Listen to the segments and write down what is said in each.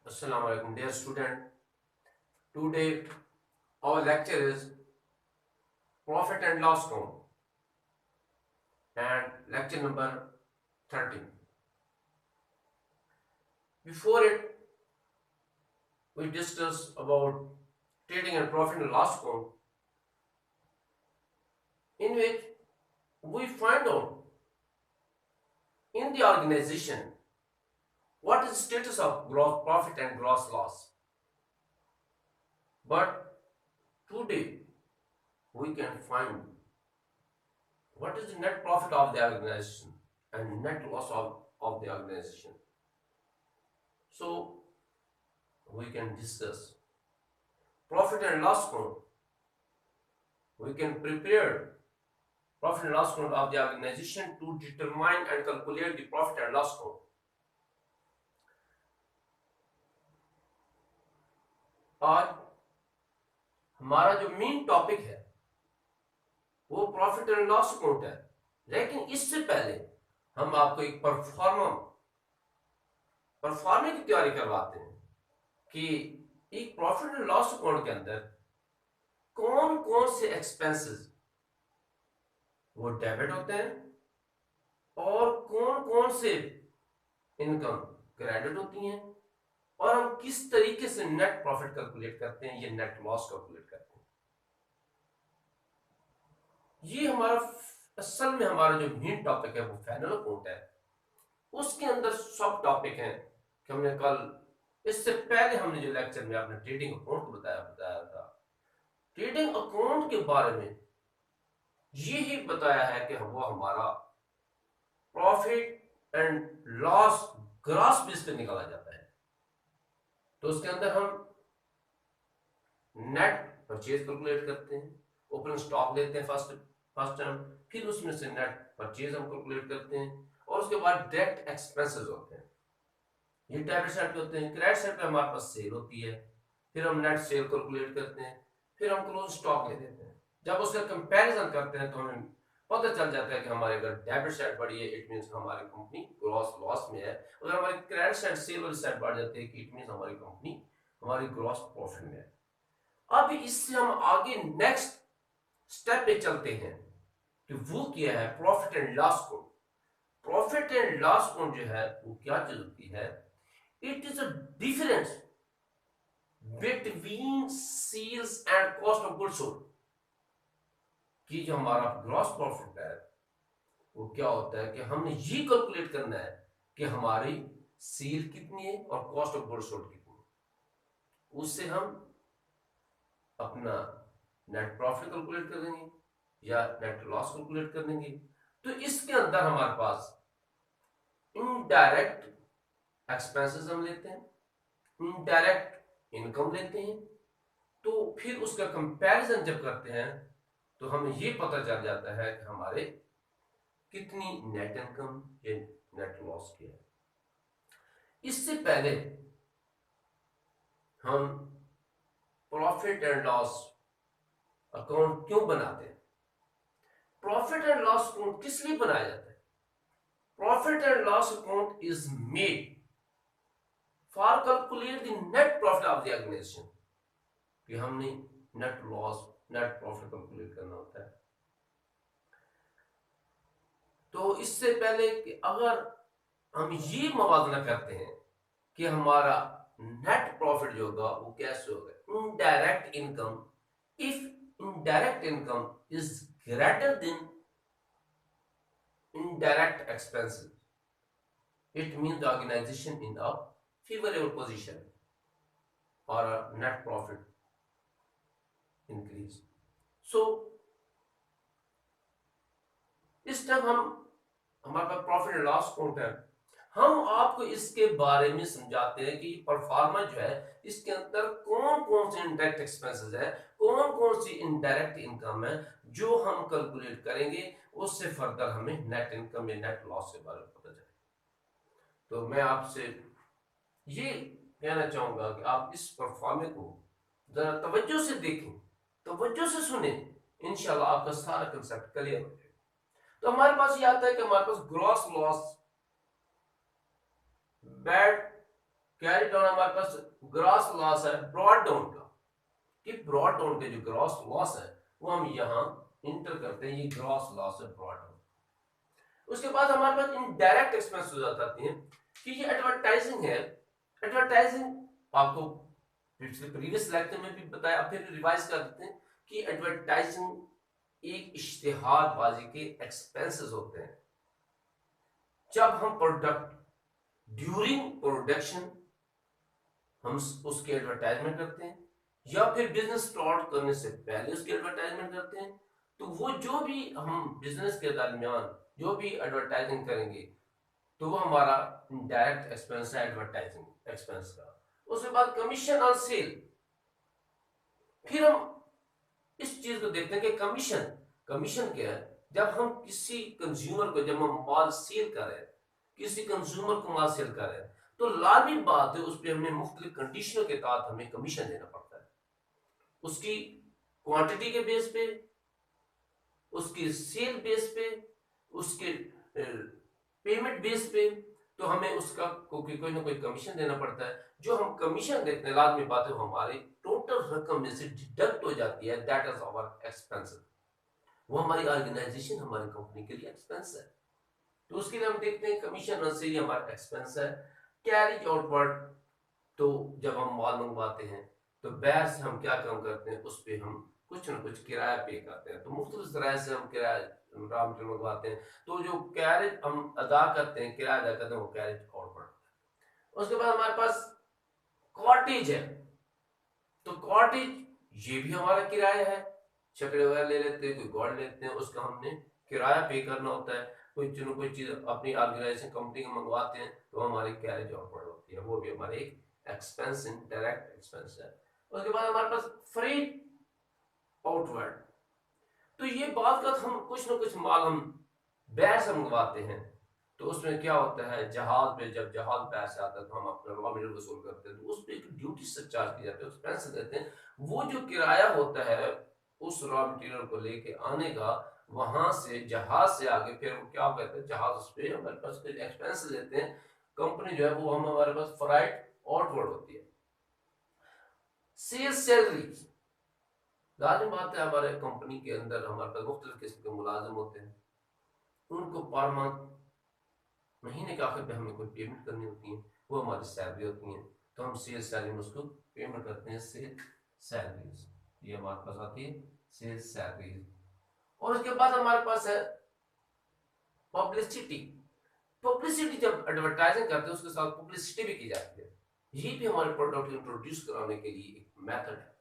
Assalamu alaikum, dear student. Today our lecture is profit and loss count and lecture number 13. Before it, we discuss about trading and profit and loss count, in which we find out in the organization what is the status of gross profit and gross loss. But today we can find what is the net profit of the organization and net loss of the organization. So we can discuss profit and loss count. We can prepare profit and loss count of the organization to determine and calculate the profit and loss count. आज हमारा जो main topic है वो profit and loss account है, लेकिन इससे पहले हम आपको एक परफॉर्मे की तैयारी करवाते हैं कि एक प्रॉफिट एंड लॉस अकाउंट के अंदर कौन कौन से एक्सपेंसेस वो डेबिट होते हैं और कौन कौन से इनकम क्रेडिट होती हैं, और हम किस तरीके से नेट प्रॉफिट कैलकुलेट करते हैं, ये नेट लॉस कैलकुलेट करते हैं। ये हमारा असल में हमारा जो मेन टॉपिक है वो फाइनल अकाउंट है। उसके अंदर सब टॉपिक हैं कि हमने कल इससे पहले हमने जो लेक्चर में आपने ट्रेडिंग अकाउंट बताया था। ट्रेडिंग अकाउंट के बारे में ये ही बताया है कि वो हमारा profit and loss gross base पे निकाला जाता है। तो उसके अंदर हम नेट परचेज कैलकुलेट करते हैं, ओपनिंग स्टॉक लेते हैं फर्स्ट टर्म, फिर उसमें से नेट परचेज हम कैलकुलेट करते हैं, और उसके बाद डायरेक्ट एक्सपेंसेस होते हैं। ये डेबिट साइड पे होते हैं। क्रेडिट साइड पे हमारे पास सेल होती है, फिर हम नेट सेल कैलकुलेट करते हैं, फिर हम क्लोज स्टॉक ले लेते हैं। जब उसका कंपैरिजन करते हैं तो हमें पता चल जाता है कि हमारे अगर डेबिट साइड बढ़ी है इट मींस हमारी कंपनी ग्रॉस लॉस में है, अगर हमारी क्रेडिट साइड सेल वाली साइड बढ़ जाती है कि इट मींस हमारी कंपनी हमारी ग्रॉस प्रॉफिट में है। अब इससे हम आगे नेक्स्ट स्टेप पे चलते हैं कि वो क्या है profit and loss account. Profit and loss account जो है वो क्या चीज होती है? It is a difference between sales and cost of goods sold. कि जो हमारा ग्रॉस प्रॉफिट है वो क्या होता है कि हमने ये कैलकुलेट करना है कि हमारी सेल कितनी है और कॉस्ट ऑफ गुड्स सोल्ड कितनी है। उससे हम अपना नेट प्रॉफिट कैलकुलेट कर देंगे या नेट लॉस कैलकुलेट कर देंगे। तो इसके अंदर हमारे पास इनडायरेक्ट एक्सपेंसेस हम लेते हैं, इनडायरेक्ट इनकम लेते हैं। तो फिर उसका कंपैरिजन जब करते हैं तो हमें ये पता चल जाता है कि हमारे कितनी नेट इनकम या नेट लॉस की है। इससे पहले हम प्रॉफिट एंड लॉस अकाउंट क्यों बनाते हैं, प्रॉफिट एंड लॉस अकाउंट किस लिए बनाया जाता है? Profit and loss account is made for calculate the net profit of the organisation. कि हमने net loss net profit calculate करना होता है। तो इससे पहले कि अगर हम ये मवाजना करते हैं कि हमारा नेट प्रॉफिट जो होगा वो कैसे होगा, indirect income, if indirect income is greater than indirect expenses, it means the organization in a favorable position or a net profit increase. So इस टाइम हमारे पास प्रॉफिट एंड लॉस अकाउंट है। हम आपको इसके बारे में समझाते हैं कि परफॉर्मेंस जो है इसके अंदर कौन कौन से इनडायरेक्ट एक्सपेंसेस है, कौन कौन सी इनडायरेक्ट इनकम है जो हम कैलकुलेट करेंगे, उससे फर्दर हमें नेट इनकम या नेट लॉस के बारे में पता चले। तो मैं आपसे ये कहना चाहूंगा कि आप इस परफॉर्मेंस को जरा तवज्जो से देखें, तवज्जो से सुने, इंशाल्लाह आपका सारा कंसेप्ट क्लियर हो जाएगा। तो हमारे पास ये आता है कि हमारे पास gross loss, bad carry down हमारे पास ग्रॉस लॉस है ब्रॉड डाउन का, कि ब्रॉड डाउन के जो ग्रॉस लॉस है वो हम यहाँ इंटर करते हैं, ये ग्रॉस लॉस है ब्रॉड डाउन। उसके बाद हमारे पास इनडायरेक्ट एक्सपेंस हो जाती है कि ये एडवर्टाइजिंग है। एडवर्टाइजिंग आपको पिछले प्रीवियस लेक्चर में भी बताया, फिर रिवाइज कर देते हैं कि एडवर्टाइजिंग एक इश्तिहारबाजी के एक्सपेंसेस होते हैं। जब हम प्रोडक्ट ड्यूरिंग प्रोडक्शन हम उसकी एडवर्टाइजमेंट करते हैं, या फिर बिजनेस स्टार्ट करने से पहले उसकी एडवर्टाइजमेंट करते हैं, तो वो जो भी हम बिजनेस के दरमियान जो भी एडवर्टाइजिंग करेंगे तो वो हमारा डायरेक्ट एक्सपेंस है एडवर्टाइजिंग एक्सपेंस का। उसके बाद कमीशन ऑन सेल, फिर हम इस चीज को देखते हैं कि कमीशन, कमीशन क्या है? जब हम किसी कंज्यूमर को, जब हम माल सेल कर रहे हैं, किसी कंज्यूमर को माल सेल कर रहे हैं, तो लाजमी बात है उस पर हमें मुख्तलिफ कंडीशनों के तहत हमें कमीशन देना पड़ता है। उसकी क्वांटिटी के बेस पे, उसकी सेल बेस पे, उसके पेमेंट बेस पे, तो हमें उसका कोई ना कोई कमीशन देना पड़ता है। जो हम कमीशन देते हैं लाजमी बात है वो हमारी टोटल रकम में से डिडक्ट हो जाती है, दैट इज आवर एक्सपेंस। वो हमारी ऑर्गेनाइजेशन, हमारी कंपनी के लिए एक्सपेंस है। तो उसके लिए हम देखते हैं कमीशन से ही हमारा एक्सपेंस है। कैरिज आउटवर्ड, तो जब हम माल मंगवाते हैं तो बैर से हम क्या काम करते हैं, उस पर हम कुछ ना कुछ किराया पे करते हैं। तो मुख्तलिफ तरह से हम किराया रॉ मटेरियल मंगवाते हैं, तो जो कैरेज हम अदा करते हैं, किराया अदा करते हैं, वो कैरेज आउटवर्ड। उसके बाद हमारे पास कॉटेज है, तो कॉटेज ये भी हमारा किराया है। छकड़े वगैरह ले लेते हैं, कोई गॉड लेते हैं, उसका हमने किराया पे करना होता है। कोई चीज अपनी ऑर्गेनाइजेशन कंपनी में मंगवाते हैं तो हमारी कैरेज आउटवर्ड होती है, वो भी हमारे एक एक्सपेंस इन डायरेक्ट एक्सपेंस है। उसके बाद हमारे पास फ्रेट आउटवर्ड, तो ये बात का हम कुछ ना कुछ माल हम बैर से मंगवाते हैं, तो उसमें क्या होता है, जहाज पे जब जहाज बैर से आता है तो हम अपना रॉ मटेरियल वसूल करते हैं, तो उस पर एक ड्यूटी से चार्ज की जाती है, एक्सपेंस देते हैं। वो जो किराया होता है उस रॉ मटेरियल को लेके आने का, वहां से जहाज से आगे, फिर वो क्या कहते हैं, जहाज उस पर हमारे पास कुछ एक्सपेंस लेते हैं कंपनी जो है, वो हम हमारे पास फ्राइट आउटवर्ड होती है। सेल्स सैलरी, लाजिम बात है हमारे कंपनी के अंदर हमारे पास मुख्तलिफ किस्म के मुलाजिम होते हैं, उनको पर मंथ महीने के आखिर पे हमें कोई पेमेंट करनी होती है, वो हमारी सैलरी होती है, तो हम सेल्स सैलरी में उसको पेमेंट करते हैं, सेल सैलरीज, ये हमारे पास आती है सेल्स सैलरीज। और उसके बाद हमारे पास है पब्लिसिटी। पब्लिसिटी जब एडवर्टाइजिंग करते हैं उसके साथ पब्लिसिटी भी की जाती है। ये भी हमारे प्रोडक्ट इंट्रोड्यूस कराने के लिए एक मेथड है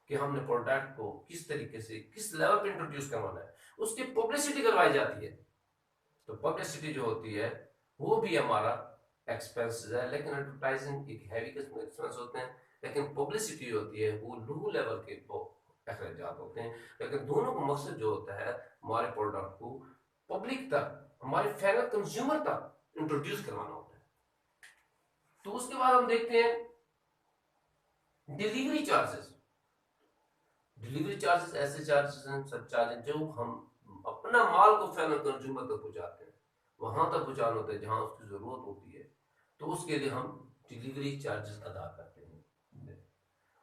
कि हमने प्रोडक्ट को किस तरीके से किस लेवल पे इंट्रोड्यूस करवाना है, उसकी पब्लिसिटी करवाई जाती है। तो पब्लिसिटी जो होती है वो भी हमारा एक्सपेंस है, लेकिन एडवर्टाइजिंग एक हैवी किस्म के एक्सपेंस होते हैं, लेकिन पब्लिसिटी होती है वो लो लेवल के अखराजात होते हैं। लेकिन दोनों का मकसद जो होता है हमारे प्रोडक्ट को पब्लिक तक, हमारे फाइनल कंज्यूमर तक इंट्रोड्यूस करवाना होता है। तो उसके बाद हम देखते हैं डिलीवरी चार्जेस। डिलीवरी चार्जेस ऐसे चार्जेस हैं, सब चार्जेस जो हम अपना माल को फाइनल कंज्यूमर तक पहुंचाते हैं, वहां तक पहुंचाना होता है जहां उसकी जरूरत होती है, तो उसके लिए हम डिलीवरी चार्जेस अदा करते हैं।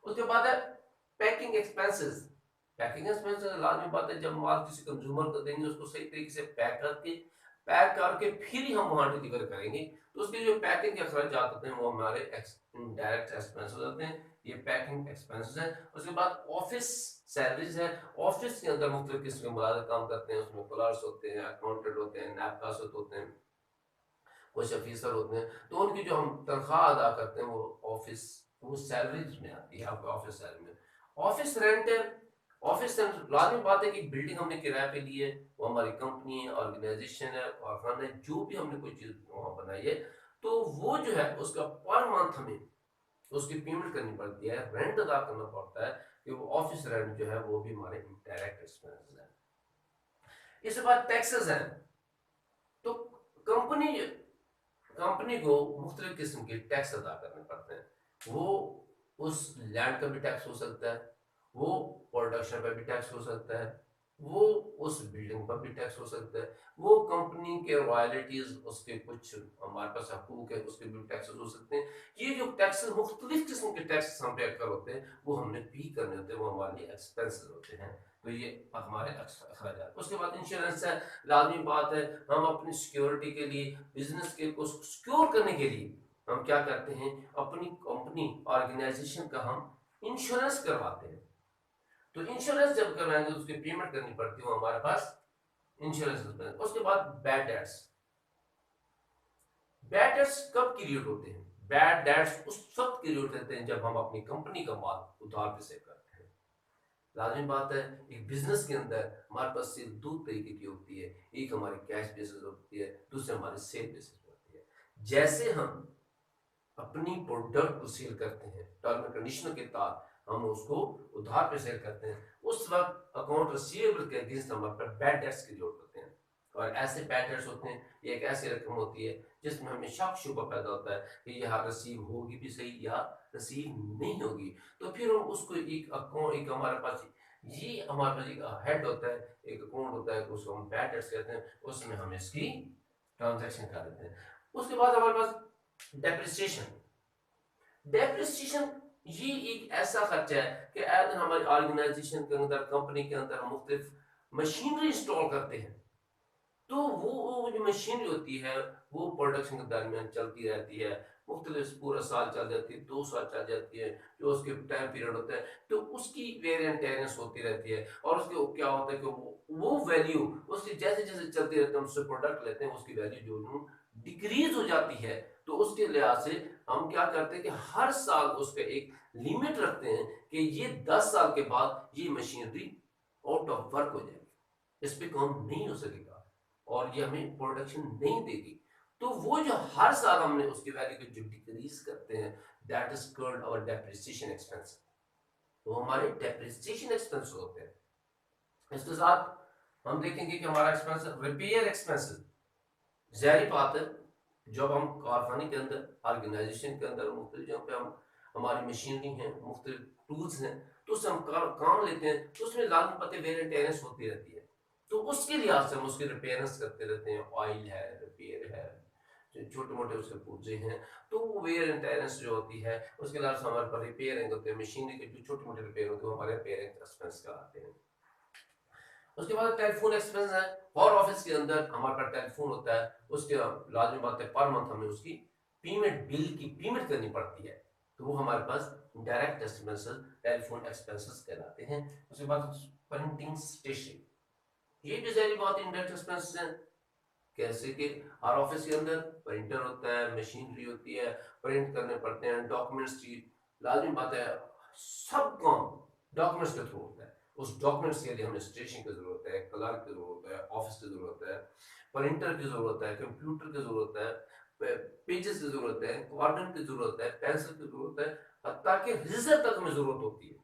उसके बाद है पैकिंग एक्सपेंसेस। पैकिंग एक्सपेंसेस लाजमी बात है, जब माल किसी कंज्यूमर को देंगे उसको सही तरीके से पैक करके फिर ही हम वहां डिलीवर करेंगे, तो उसके जो पैकिंग के अखराजात होते हैं वो हमारे डायरेक्ट एक्सपेंस हो जाते हैं, ये पैकिंग एक्सपेंसेस है। उसके बाद ऑफिस सैलरीज है। ऑफिस के अंदर मुख्तलिफ किस्म के मुलाजिम काम करते हैं, उसमें क्लर्क्स होते हैं, अकाउंटेंट होते हैं, नैब होते हैं, कुछ ऑफिसर होते हैं, तो उनकी जो हम तनख्वाह अदा करते हैं वो ऑफिस, वो सैलरीज में आती है आपके ऑफिस सैलरी में। ऑफिस रेंट है। ऑफिस रेंट लाजमी बात है कि बिल्डिंग हमने किराए पे ली है, वो हमारी कंपनी है, ऑर्गेनाइजेशन है, कारखाना है, जो भी हमने कोई चीज वहां बनाई है, तो वो जो है उसका पर मंथ हमें उसकी पेमेंट करनी पड़ती है, रेंट अदा करना पड़ता है, कि वो ऑफिस रेंट जो है वो भी हमारे डायरेक्ट एक्सपेंसेस है। इसके बाद टैक्सेस हैं। तो कंपनी कंपनी को मुख्तलिफ किस्म के टैक्स अदा करने पड़ते हैं। वो उस लैंड का भी टैक्स हो सकता है, वो प्रोडक्शन पर भी टैक्स हो सकता है, वो उस बिल्डिंग पर भी टैक्स हो सकता है, वो कंपनी के रॉयल्टीज, उसके कुछ हमारे पास हकूक है, उसके भी टैक्सेस हो सकते हैं। ये जो टैक्सेस, मुख्तलिफ किस्म के टैक्सेस हम पे अक्सर होते हैं, वो हमने पे करने होते हैं, वो हमारे लिए एक्सपेंसेस होते हैं। तो ये हमारे अखराजात। उसके बाद इंश्योरेंस है, लाजमी बात है। हम अपनी सिक्योरिटी के लिए, बिजनेस के को सिक्योर करने के लिए हम क्या करते हैं, अपनी कंपनी ऑर्गेनाइजेशन का हम इंश्योरेंस करवाते हैं। तो इंश्योरेंस जब करवाएंगे तो उसकी पेमेंट करनी पड़ती है, वो हमारे पास इंश्योरेंस होता है। उसके बाद बैड डेट्स। बैड डेट्स कब क्रिएट होते हैं? बैड डेट्स उस वक्त क्रिएट होते हैं जब हम अपनी कंपनी का माल उधार पे से करते हैं। लाजमी बात है, एक बिजनेस के अंदर हमारे पास सिर्फ दो तरीके की होती है, एक हमारी कैश बेसिस होती है, दूसरी हमारी सेल बेसिस होती है। जैसे हम अपनी प्रोडक्ट को सेल करते हैं, टर्म एंड कंडीशन के तहत हम उसको उधार पे सेल करते हैं, उस वक्त अकाउंट रिसीवेबल के अगेंस्ट हमारे पर बैड डेट्स की जरूरत होते हैं। और ऐसे बैड डेट्स होते हैं, ये एक ऐसी रकम होती है जिसमें हमें शक शुबा पैदा होता है कि यह रिसीव होगी भी सही या रिसीव नहीं होगी। तो फिर हम उसको एक अकाउंट, एक हमारे पास ये हमारे पास एक हेड होता है, एक अकाउंट होता है, उसको हम बैड डेट्स कहते हैं, उसमें हम इसकी ट्रांजैक्शन कर देते हैं। उसके बाद हमारे पास डेप्रिसिएशन। डेप्रिसिएशन ये एक ऐसा खर्चा है कि अगर हमारी ऑर्गेनाइजेशन के अंदर, कंपनी के अंदर हम मुख्तलिफ मशीनरी इंस्टॉल करते हैं, तो वो जो मशीनरी होती है वो प्रोडक्शन के दरमियान चलती रहती है, मुख्तलिफ पूरा साल चल जाती है, 2 साल चल जाती है, जो उसके टाइम पीरियड होता है, तो उसकी वेरिएंटेनेंस होती रहती है। और उसके क्या होता है कि वो वैल्यू उसकी जैसे जैसे चलती रहती है, हम उससे प्रोडक्ट लेते हैं, उसकी वैल्यू जो डिक्रीज हो जाती है। तो उसके लिहाज से हम क्या करते हैं कि हर साल उसका एक लिमिट रखते हैं कि ये 10 साल के बाद ये मशीनरी आउट ऑफ वर्क हो जाएगी, इस पे काम नहीं हो सकेगा और ये हमें प्रोडक्शन नहीं देगी। तो वो जो हर साल हमने उसकी वैल्यू को जो डिक्रीज करते हैं, that is called our depreciation expense. तो हमारे डेप्रिसिएशन एक्सपेंस होते हैं। इसके साथ हम देखेंगे कि हमारा एक्सपेंस रिपेयर एक्सपेंसेस। जाहिर बात है, जब हम कारखाने के अंदर, ऑर्गेनाइजेशन के अंदर मुख्तलिफ जगह पे हम, हमारी मशीनरी है, मुख्तलिफ टूल्स हैं, तो उससे हम काम लेते हैं, तो उसमें लाजमी पते वेयर टेरेंस होती रहती है। तो उसके लिहाज से हम उसकी रिपेयरेंस करते रहते हैं, ऑयल है, रिपेयर है, छोटे मोटे उसके पुर्जे हैं, तो वो वेयर एंड टेरेंस जो होती है, उसके अलावा हमारे पास रिपेयरिंग होते हैं, मशीनरी के जो छोटे मोटे रिपेयर होते हैं, वो हमारे रिपेयरिंग एक्सपेंस कराते हैं। उसके बाद टेलीफोन एक्सपेंस है। और ऑफिस के अंदर हमारे पास टेलीफोन होता है, उसके लाजमी बात है पर मंथ हमें उसकी पेमेंट, बिल की पेमेंट करनी पड़ती है। तो वो हमारे पास डायरेक्ट एक्सपेंसेस, टेलीफोन एक्सपेंसेस कहलाते हैं। उसके बाद प्रिंटिंग स्टेशन, ये भी सारी बहुत इंडायरेक्ट एक्सपेंसेस हैं। कैसे कि हर ऑफिस के अंदर प्रिंटर होता है, मशीनरी होती है, प्रिंट करने पड़ते हैं डॉक्यूमेंट्स की, लाजमी बात है, सब काम डॉक्यूमेंट्स के थ्रू होता है। उस डॉक्यूमेंट्स के लिए हमें स्टेशन की जरूरत है, क्लर्क की जरूरत है, ऑफिस की जरूरत है, प्रिंटर की जरूरत है, कंप्यूटर की जरूरत है, पेजेस की जरूरत है, क्वाड्रेंट की जरूरत है, पेंसिल की जरूरत है, हत्ता कि रेजर तक हमें जरूरत होती है।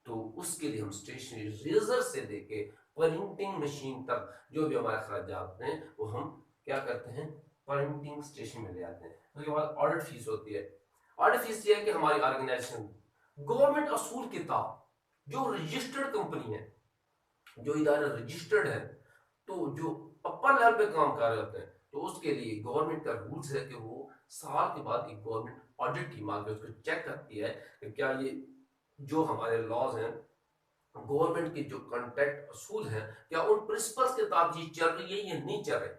तो उसके लिए हम स्टेशनरी रेजर से लेके प्रिंटिंग मशीन तक जो भी हमारे अखराजात हैं, वो हम क्या करते हैं, प्रिंटिंग स्टेशन में ले आते हैं। उसके बाद ऑडिट फीस होती है। ऑडिट फीस ये है कि हमारी ऑर्गेनाइजेशन गवर्नमेंट असूल के तहत, जो रजिस्टर्ड कंपनी है, जो इदारा रजिस्टर्ड है, तो जो अपर लेवल पे काम कर रहे होते हैं, तो उसके लिए गवर्नमेंट का रूल्स है कि वो साल के बाद एक गवर्नमेंट ऑडिट टीम आके उसको चेक करती है कि क्या ये जो हमारे लॉज हैं, गवर्नमेंट के जो कॉन्ट्रैक्ट असूल हैं, क्या उन प्रिंसिपल्स के तहत ये चल रही है या नहीं चल रही।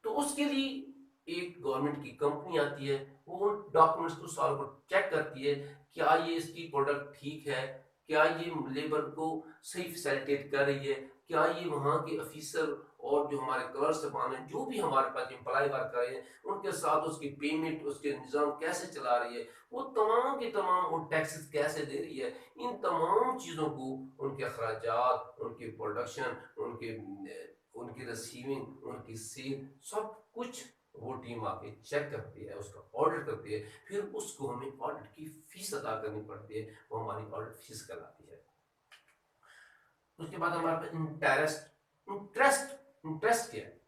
तो उसके लिए एक गवर्नमेंट की कंपनी आती है, वो उन डॉक्यूमेंट्स को साल को चेक करती है, क्या ये इसकी प्रोडक्ट ठीक है, क्या ये लेबर को सही फैसिलिटेट कर रही है, क्या ये वहाँ के ऑफिसर और जो हमारे कलर सामान है, जो भी हमारे पास एम्प्लॉय वर्क कर रहे हैं, उनके साथ उसकी पेमेंट, उसके निज़ाम कैसे चला रही है, वो तमाम के तमाम वो टैक्सेस कैसे दे रही है। इन तमाम चीज़ों को, उनके अखराजात, उनकी प्रोडक्शन, उनके उनकी रिसीविंग, उनकी सेल, सब कुछ वो टीम आके चेक करती है, उसका ऑडिट करती है, फिर उसको हमें ऑडिट की फीस अदा करनी पड़ती है, वो हमारी ऑडिट फीस कहलाती है। उसके बाद हमारे पास इंटरेस्ट। इंटरेस्ट क्या है?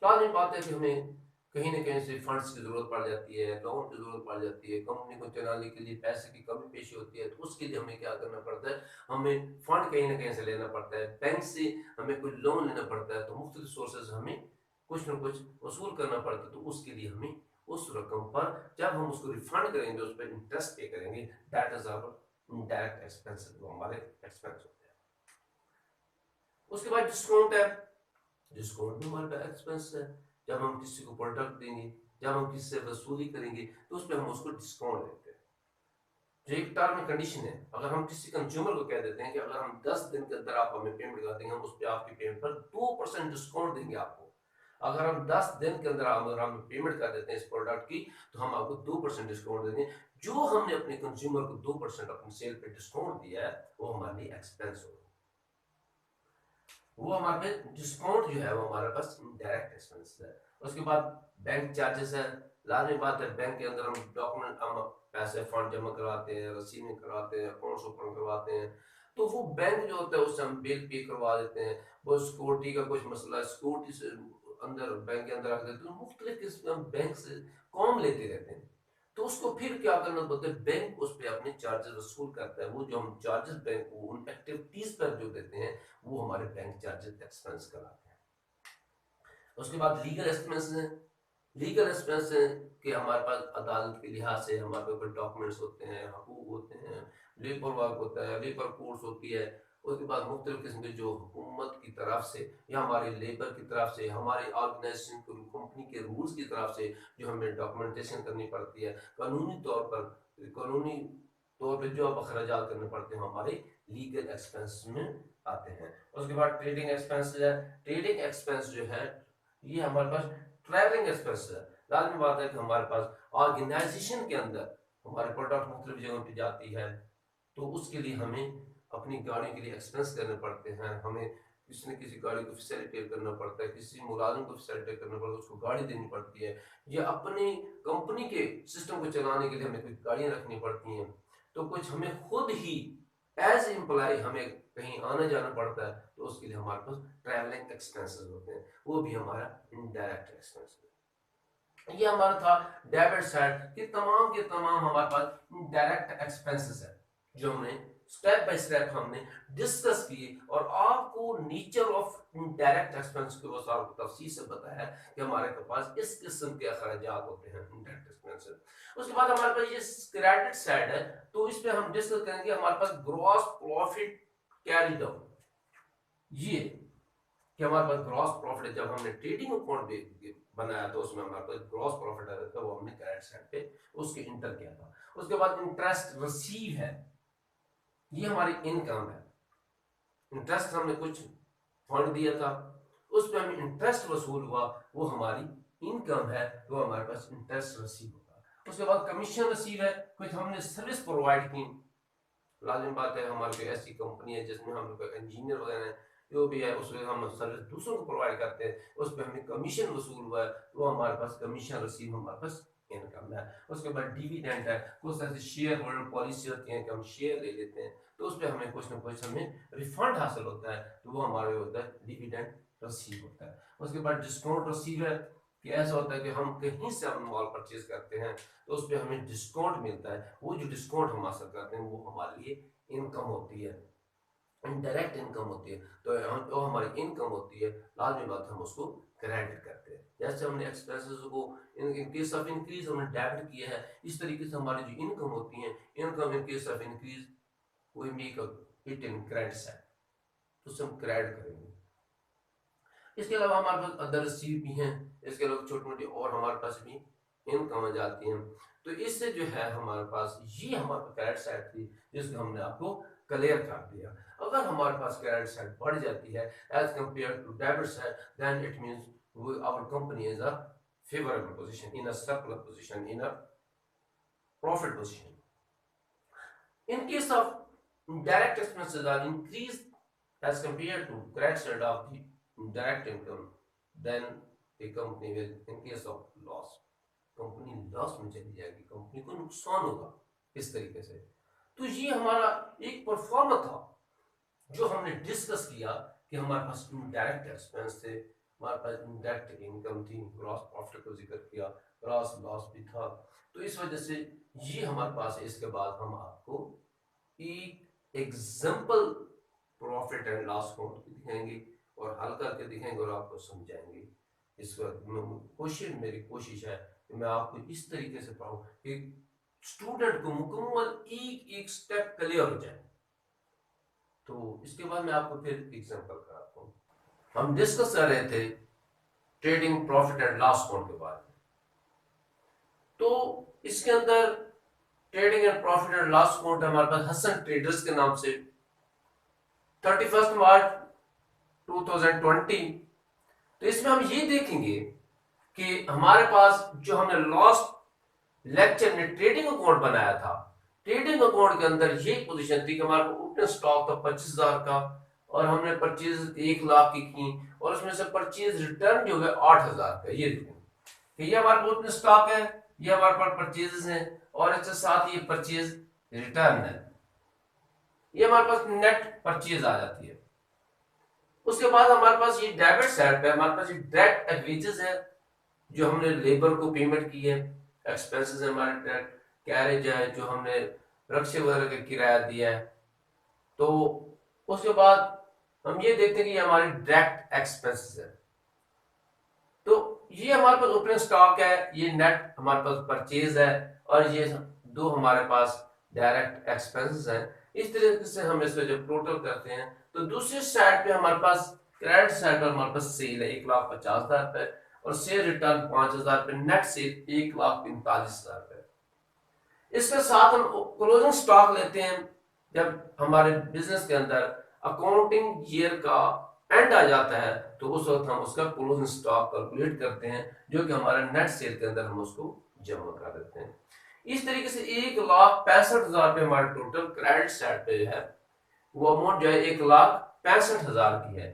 लाजमी बात है कि हमें कहीं ना कहीं से फंड्स की जरूरत पड़ जाती है, लोन की जरूरत पड़ जाती है, कंपनी को चलाने के लिए पैसे की कमी पेशी होती है, तो उसके लिए हमें क्या करना पड़ता है, हमें फंड कहीं ना कहीं से लेना पड़ता है, बैंक से हमें कोई लोन लेना पड़ता है, तो मुख्तलिफ सोर्सेज हमें कुछ ना कुछ वसूल करना पड़ता है। तो उसके लिए हमें उस रकम पर जब हम उसको रिफंड करेंगे, उस पर इंटरेस्ट पे करेंगे, that is our direct expenses, वो हमारे एक्सपेंस होते हैं। उसके बाद डिस्काउंट है, डिस्काउंट भी हमारे एक्सपेंस है। जब हम किसी को प्रोडक्ट देंगे, जब हम किसी से वसूली करेंगे, तो उस पर हम उसको डिस्काउंट देते हैं। जो एक टर्म एंड कंडीशन है, अगर हम किसी कंज्यूमर को कह देते हैं कि अगर हम 10 दिन के अंदर आप हमें पेमेंट कर देंगे, हम उस पर आपकी पेमेंट पर 2% डिस्काउंट देंगे आपको। अगर हम 10 दिन के अंदर अगर हम पेमेंट कर देते हैं इस प्रोडक्ट की, तो हम आपको 2% डिस्काउंट देंगे। जो हमने अपने कंज्यूमर को 2% अपनी सेल पे डिस्काउंट दिया है, वो हमारे लिए एक्सपेंस होगा। वो हमारे पे डिस्काउंट जो है वो हमारे पास डायरेक्ट एक्सपेंस है। उसके बाद बैंक चार्जेस है। लाजमी बात है, बैंक के अंदर हम डॉक्यूमेंट, हम पैसे फंड जमा करवाते हैं, रसीदें करवाते हैं, अकाउंट्स ओपन करवाते हैं, तो वो बैंक जो होता है उससे हम बिल पे करवा देते हैं। वो सिक्योरिटी का कुछ मसला है, सिक्योरिटी से अंदर बैंक के अंदर रख देते हैं, मुख्तलिफ किस्म के हम बैंक से कॉम लेते रहते हैं। तो उसको फिर क्या करना पड़ता है, बैंक उस पर अपने चार्जेस वसूल करता है। वो जो हम चार्जेस बैंक को उन एक्टिविटीज पर जो देते हैं, वो हमारे बैंक चार्जेस एक्सपेंस कराते हैं। उसके बाद लीगल एक्सपेंस है। लीगल एक्सपेंस है कि हमारे पास अदालत के लिहाज से हमारे पास डॉक्यूमेंट्स होते हैं, हकूक होते हैं, लेबर वर्क होता है, लेबर कोर्स होती है। उसके बाद मुख्तलिफ किस्म के जो हुकूमत की तरफ से या हमारे लेबर की तरफ से, हमारे ऑर्गेनाइजेशन कंपनी के रूल्स की तरफ से जो हमें डॉक्यूमेंटेशन करनी पड़ती है, कानूनी तौर पर जो अब अखराजात करने पड़ते हैं, हमारे लीगल एक्सपेंस में आते हैं। उसके बाद ट्रेडिंग एक्सपेंस है। ट्रेडिंग एक्सपेंस जो है ये हमारे पास ट्रैवलिंग एक्सपेंस है। लाजमी बात है कि हमारे पास ऑर्गेनाइजेशन के अंदर हमारे प्रोडक्ट मुख्तलिफ जगहों पर जाती है, तो उसके लिए हमें अपनी गाड़ी के लिए एक्सपेंस करने पड़ते हैं। हमें किसी न किसी गाड़ी को फैसिलिटेट करना पड़ता है, किसी मुलाजिम को फैसिलिटेट करना पड़ता है, उसको गाड़ी देनी पड़ती है, या अपनी कंपनी के सिस्टम को चलाने के लिए हमें कुछ गाड़ियाँ रखनी पड़ती हैं। तो कुछ हमें खुद ही एज एम्प्लॉय हमें कहीं आना जाना पड़ता है, तो उसके लिए हमारे पास ट्रैवलिंग एक्सपेंसेस होते हैं, वो भी हमारा इनडायरेक्ट एक्सपेंस है। ये हमारा था डेबिट साइड कि तमाम के तमाम हमारे पास डायरेक्ट एक्सपेंसेस है, जो हमने स्टेप बाय स्टेप हमने डिस्कस किए, और आपको नेचर ऑफ डायरेक्ट एक्सपेंस को वो सारा तफसील से बताया कि हमारे पास इस किस्म के अखराजात होते हैं, डायरेक्ट एक्सपेंसेस। उसके बाद हमारे पास ये क्रेडिट साइड है, तो इस पे हम डिस्कस करेंगे हमारे पास ग्रॉस प्रॉफिट कैरीड आउट। ये कि हमारे पास ग्रॉस प्रॉफिट है, जब हमने ट्रेडिंग अकाउंट बनाया तो उसमें हमारे पास ग्रॉस प्रॉफिट आया था, वो हमने क्रेडिट साइड पे उसके इंटर किया था। उसके बाद इंटरेस्ट रिसीव है, ये हमारी इनकम है। इंटरेस्ट हमने कुछ फंड दिया था, उस पर हमें इंटरेस्ट वसूल हुआ, वो हमारी इनकम है, वो हमारे पास इंटरेस्ट रिसीव होगा। उसके बाद कमीशन रिसीव है, कुछ हमने सर्विस प्रोवाइड की। लाजिम बात है, हमारी कोई ऐसी कंपनी है जिसमें हम लोग इंजीनियर वगैरह हैं, जो भी है उसमें हम सर्विस दूसरों को प्रोवाइड करते हैं, उस पर हमें कमीशन वसूल हुआ है, तो हमारे पास कमीशन रिसीव हमारे पास इनकम है। उसके बाद डिविडेंड है, कुछ ऐसे शेयर होल्डर पॉलिसी होती है कि हम शेयर ले लेते हैं, तो उस पर हमें कुछ ना कुछ हमें रिफंड हासिल होता है, तो वो हमारे होता है डिविडेंड रिसीव होता है। उसके बाद डिस्काउंट रिसीव है कि ऐसा होता है कि हम कहीं से हम माल परचेज करते हैं, तो उस पर हमें डिस्काउंट मिलता है, वो जो डिस्काउंट हम हासिल करते हैं वो हमारे लिए इनकम होती है, इनडायरेक्ट इनकम होती है। तो जो हमारी इनकम होती है, लाजमी बात हम उसको क्रेडिट करते हैं। जैसे हमने एक्सपेंसेस को इन केस ऑफ इंक्रीज हमने डेबिट किया है, इस तरीके से हमारी जो इनकम होती है, income in case of increase we make it in credit side, तो उससे हम क्रेडिट करेंगे। इसके अलावा हमारे पास अदर रिसीव भी हैं, इसके अलावा छोटी मोटी और हमारे पास भी इनकम आ जाती हैं। तो इससे जो है हमारे पास ये हमारे क्रेडिट साइड थी, जिसको हमने आपको क्लियर कर दिया। अगर हमारे पास क्रेडिट साइड बढ़ जाती है as compare to debit side, then it means our company is a favorable position, in a surplus position, in a profit position. In case of direct expenses are increased as compared to credit side of the direct income, then the company will, in case of loss, company loss में चली जाएगी, company को नुकसान होगा इस तरीके से। तो ये हमारा एक परफॉर्मा था जो हमने डिस्कस किया कि हमारे पास डायरेक्ट एक्सपेंस थे, हमारे पास इनडायरेक्ट इनकम थी, ग्रॉस प्रॉफिट को जिक्र किया, ग्रॉस लॉस भी था। तो इस वजह से ये हमारे पास है। इसके बाद हम आपको एक example profit and loss account की दिखाएंगे और हल करके दिखाएंगे और आपको समझाएंगे। इस वक्त मेरी कोशिश है कि मैं आपको इस तरीके से पढ़ाऊं कि स्टूडेंट को मुकम्मल एक एक स्टेप क्लियर हो जाए। तो इसके बाद मैं आपको फिर एग्जांपल कराता हूँ। हम डिस्कस कर रहे थे trading profit and loss account के बारे में। तो इसके अंदर trading and profit and loss account हमारे पास हसन ट्रेडर्स के नाम से 31 मार्च 2020। तो इसमें हम ये देखेंगे कि हमारे पास जो हमने लास्ट लेक्चर में ट्रेडिंग अकाउंट बनाया था, ट्रेडिंग अकाउंट के अंदर ये पोजीशन थी कि हमारे पास ओपन स्टॉक था 25,000 का और हमने परचेज 1 लाख की और उसमें से परचेज रिटर्न जो है 8,000 का। ये देखें ये हमारे पास ओपन स्टॉक है, ये हमारे पास परचेजेस हैं और इसके साथ ये परचेज रिटर्न है, ये हमारे पास नेट परचेज आ जाती है। उसके बाद हमारे पास ये डेबिट साइड पे हमारे पास ये डायरेक्ट वेजेस है जो हमने लेबर को पेमेंट की है, एक्सपेंसेस है हमारे डायरेक्ट, कैरेज है जो हमने रक्शे वगैरह का किराया दिया है। तो उसके बाद हम ये देखते हैं कि ये हमारे डायरेक्ट एक्सपेंसेस है। तो ये हमारे पास ओपनिंग स्टॉक है, ये नेट हमारे पास परचेज है और ये दो हमारे पास डायरेक्ट एक्सपेंसेस हैं। इस तरीके से हम इसको जब टोटल करते हैं तो दूसरी साइड पे हमारे पास क्रेडिट साइड पर हमारे पास सेल है 1,50,000 रुपए और शेयर रिटर्न 5,000 रुपए, नेट सेल 1,45,000 रुपए। इसके साथ हम क्लोजिंग स्टॉक लेते हैं जब हमारे बिजनेस के अंदर अकाउंटिंग ईयर का एंड आ जाता है तो उस वक्त हम उसका क्लोजिंग स्टॉक कैलकुलेट करते हैं जो कि हमारे नेट सेल के अंदर हम उसको जमा कर देते हैं। इस तरीके से 1,65,000 रुपए हमारे टोटल क्रेडिट साइड पे है, वो अमाउंट जो है 1,65,000 की है।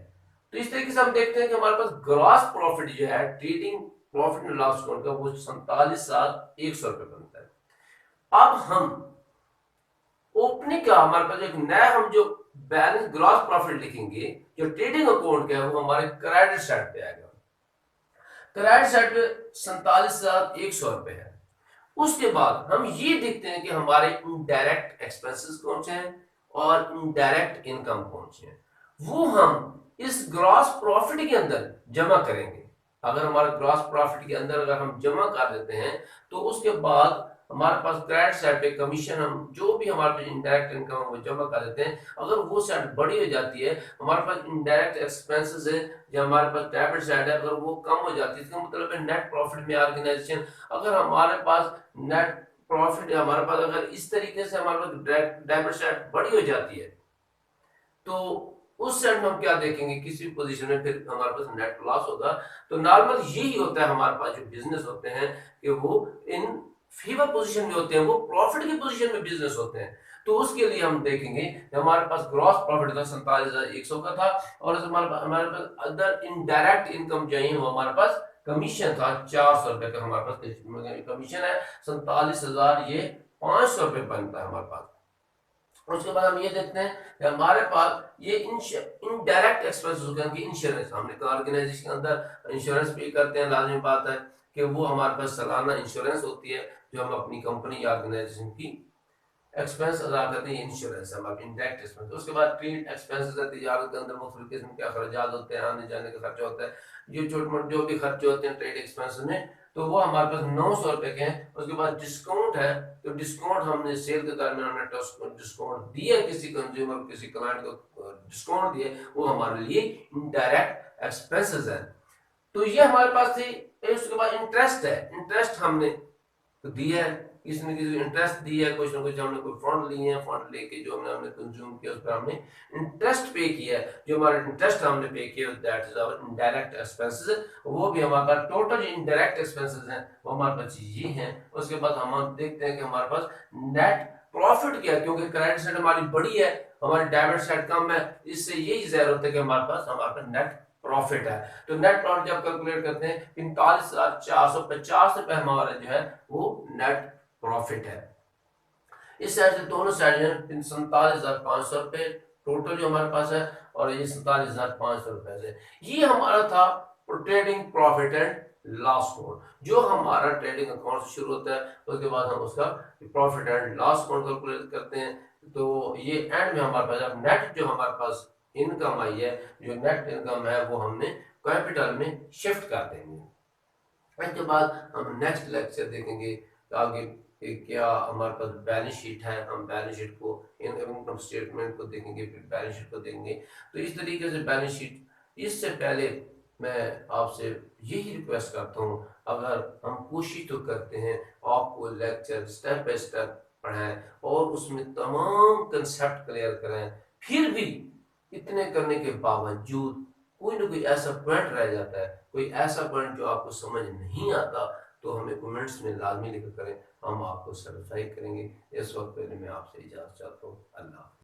तो इस तरीके से हम देखते हैं कि हमारे पास ग्रॉस प्रॉफिट जो है trading profit and loss account का वो 47,100 रुपए बनता है। अब हम ओपनिंग का हमारे पास एक नया हम जो बैलेंस ग्रॉस प्रॉफिट लिखेंगे जो ट्रेडिंग अकाउंट का है वो हमारे क्रेडिट साइड पे आएगा। क्रेडिट साइड पे 47,100 रुपए है। उसके बाद हम ये देखते हैं कि हमारे इनडायरेक्ट एक्सपेंसेस कौन से हैं और इनडायरेक्ट इनकम कौन से हैं, वो हम इस ग्रॉस प्रॉफिट के अंदर जमा करेंगे। अगर हमारे ग्रॉस प्रॉफिट के अंदर अगर हम जमा कर देते हैं तो उसके बाद हमारे पास क्रेडिट साइड पे कमीशन हम जो भी हमारे पास इनडायरेक्ट इनकम है वो जमा कर देते हैं। अगर वो साइड बड़ी हो जाती है, हमारे पास इनडायरेक्ट एक्सपेंसेस है जो हमारे पास डेबिट साइड है, अगर वो कम हो जाती है इसका मतलब है नेट प्रॉफिट में ऑर्गेनाइजेशन, अगर हमारे पास नेट प्रॉफिट है हमारे पास अगर इस तरीके से हमारे पास डेबिट साइड बड़ी हो जाती है तो उस साइड में हम क्या देखेंगे, किसी पोजीशन में फिर हमारे पास नेट लॉस होगा। तो नॉर्मल यही होता है हमारे पास जो बिजनेस होते हैं कि वो इन फीवर पोजीशन में होते हैं, वो प्रॉफिट की पोजीशन में बिजनेस होते हैं। तो उसके लिए हम देखेंगे कि हमारे पास ग्रॉस प्रॉफिट था 47,100 का था और हमारे पास अदर इनडायरेक्ट इनकम जो है वो हमारे पास कमीशन था 400 रुपए का, हमारे पास कमीशन है 47,000 ये 500 रुपए बनता है हमारे पास। उसके बाद हम ये देखते हैं कि हमारे पास ये इनडायरेक्ट एक्सपेंसेस की इंश्योरेंस, हमने ऑर्गेनाइजेशन के अंदर इंश्योरेंस पे करते हैं, लाजमी बात है कि वो हमारे पास सालाना इंश्योरेंस होती है जो हम अपनी कंपनी या ऑर्गेनाइजेशन की एक्सपेंस अदा करते हैं, इंश्योरेंस है हमारे इनडायरेक्ट एक्सपेंस। उसके बाद ट्रेड एक्सपेंसेस है, तिजारत के अंदर मुख्तलिफ किस्म के अखराजात होते हैं, आने जाने का खर्चा होता है, जो छोटे मोटे जो भी खर्चे होते हैं ट्रेड एक्सपेंस में, तो वो हमारे पास 900 रुपए के हैं। उसके बाद डिस्काउंट है, तो डिस्काउंट हमने सेल के दरमियान हमने डिस्काउंट दिया, किसी कंज्यूमर किसी क्लाइंट को डिस्काउंट दिए, वो हमारे लिए इनडायरेक्ट एक्सपेंसेस है। तो ये हमारे पास थी। उसके बाद इंटरेस्ट है, इंटरेस्ट हमने दिया है, किसी ने किसी इंटरेस्ट दिया है, कुछ ना कुछ हमने कोई फंड लिए हैं, फंड लेके जो हमने कंज्यूम किया उस पर हमने इंटरेस्ट पे किया है, जो हमारा इंटरेस्ट हमने पे किया that is our indirect expenses, वो भी हमारे पास टोटल इनडायरेक्ट एक्सपेंसेस हैं वो हमारे पास ये हैं। उसके बाद हम देखते हैं कि हमारे पास नेट प्रॉफिट क्या है, क्योंकि क्रेडिट साइड हमारी बड़ी है, हमारी डेबिट साइड कम है, इससे यही जाहिर होता है कि हमारे पास नेट प्रॉफिट है। तो नेट प्रॉफिट जब कैलकुलेट करते हैं 45,450 रुपए हमारा जो है वो नेट प्रॉफिट है। इस साइड से दोनों साइड जो है 47,500 रुपए टोटल जो हमारे पास है और ये 47,500 रुपए से ये हमारा था trading profit and loss account, जो हमारा ट्रेडिंग अकाउंट से शुरू होता है उसके बाद हम उसका profit and loss account calculate करते हैं। तो ये एंड में हमारे पास अब नेट जो हमारे पास इनकम आई है, जो नेट इनकम है वो हमने कैपिटल में शिफ्ट कर देंगे। इसके बाद हम नेक्स्ट लेक्चर देखेंगे आगे क्या हमारे पास बैलेंस शीट है, हम बैलेंस शीट को इनकम स्टेटमेंट को देखेंगे, फिर बैलेंस शीट को देखेंगे। तो इस तरीके से बैलेंस शीट, इससे पहले मैं आपसे यही रिक्वेस्ट करता हूँ, अगर हम कोशिश तो करते हैं आपको लेक्चर स्टेप बाय स्टेप पढ़ाएं और उसमें तमाम कंसेप्ट क्लियर करें, फिर भी इतने करने के बावजूद कोई ना कोई ऐसा पॉइंट रह जाता है, कोई ऐसा पॉइंट जो आपको समझ नहीं आता, तो हमें कमेंट्स में लाजमी लिखा करें, हम आपको सेटिस्फाई करेंगे। इस वक्त पहले मैं आपसे इजाज़त चाहता हूँ। अल्लाह।